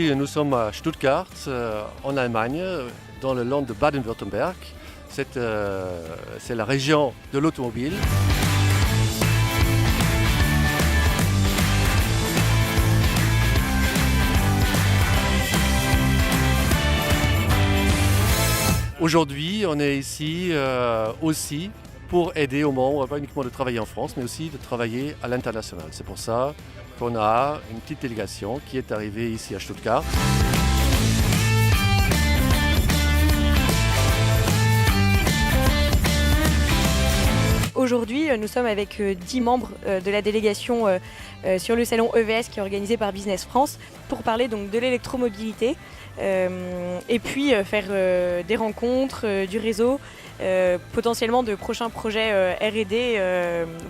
Aujourd'hui, nous sommes à Stuttgart, en Allemagne, dans le land de Baden-Württemberg. C'est la région de l'automobile. Aujourd'hui, on est ici aussi pour aider aux membres, pas uniquement de travailler en France, mais aussi de travailler à l'international. C'est pour ça qu'on a une petite délégation qui est arrivée ici à Stuttgart. Aujourd'hui, nous sommes avec 10 membres de la délégation sur le salon EVS qui est organisé par Business France pour parler donc de l'électromobilité et puis faire des rencontres, du réseau, potentiellement de prochains projets R&D,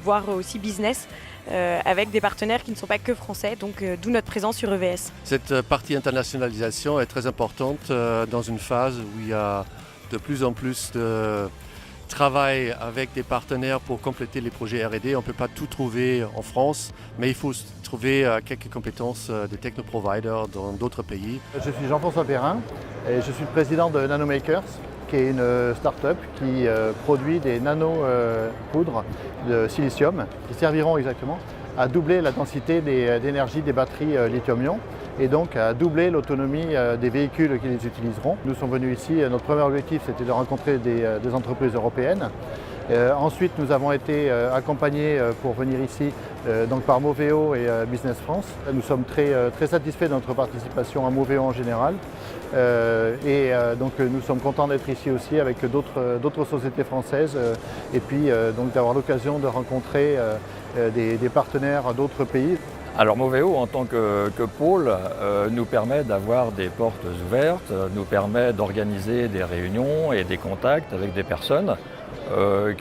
voire aussi business avec des partenaires qui ne sont pas que français, donc d'où notre présence sur EVS. Cette partie internationalisation est très importante dans une phase où il y a de plus en plus de travail avec des partenaires pour compléter les projets R&D. On ne peut pas tout trouver en France, mais il faut trouver quelques compétences de techno-providers dans d'autres pays. Je suis Jean-François Perrin et je suis le président de Nanomakers, qui est une start-up qui produit des nano-poudres de silicium qui serviront exactement à doubler la densité d'énergie des batteries lithium-ion et donc à doubler l'autonomie des véhicules qui les utiliseront. Nous sommes venus ici, notre premier objectif c'était de rencontrer des entreprises européennes. Ensuite, nous avons été accompagnés pour venir ici donc par Moveo et Business France. Nous sommes très satisfaits de notre participation à Moveo en général. Donc nous sommes contents d'être ici aussi avec d'autres sociétés françaises et puis donc d'avoir l'occasion de rencontrer des partenaires d'autres pays. Alors Moveo, en tant que pôle, nous permet d'avoir des portes ouvertes, nous permet d'organiser des réunions et des contacts avec des personnes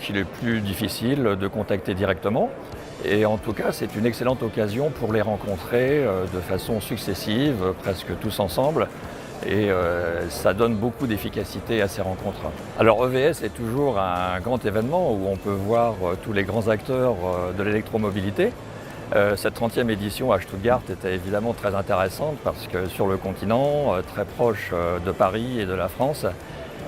qu'il est plus difficile de contacter directement. Et en tout cas, c'est une excellente occasion pour les rencontrer de façon successive, presque tous ensemble. Et ça donne beaucoup d'efficacité à ces rencontres. Alors EVS est toujours un grand événement où on peut voir tous les grands acteurs de l'électromobilité. Cette 30e édition à Stuttgart était évidemment très intéressante parce que sur le continent, très proche de Paris et de la France,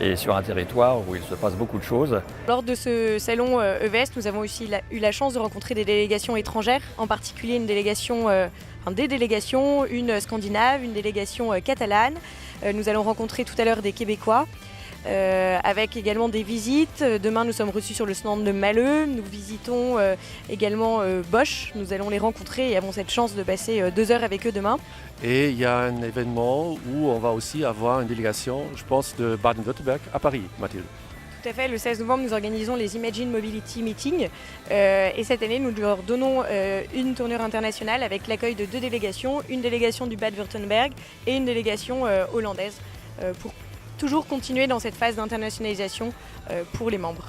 et sur un territoire où il se passe beaucoup de choses. Lors de ce salon EVS, nous avons aussi eu la chance de rencontrer des délégations étrangères, en particulier des délégations, une scandinave, une délégation catalane. Nous allons rencontrer tout à l'heure des Québécois, avec également des visites. Demain, nous sommes reçus sur le stand de Mahle. Nous visitons également Bosch. Nous allons les rencontrer et avons cette chance de passer 2 heures avec eux demain. Et il y a un événement où on va aussi avoir une délégation, je pense, de Baden-Württemberg à Paris, Mathilde. Tout à fait, le 16 novembre, nous organisons les Imagine Mobility Meetings et cette année, nous leur donnons une tournure internationale avec l'accueil de 2 délégations, une délégation du Bade-Württemberg et une délégation hollandaise pour toujours continuer dans cette phase d'internationalisation pour les membres.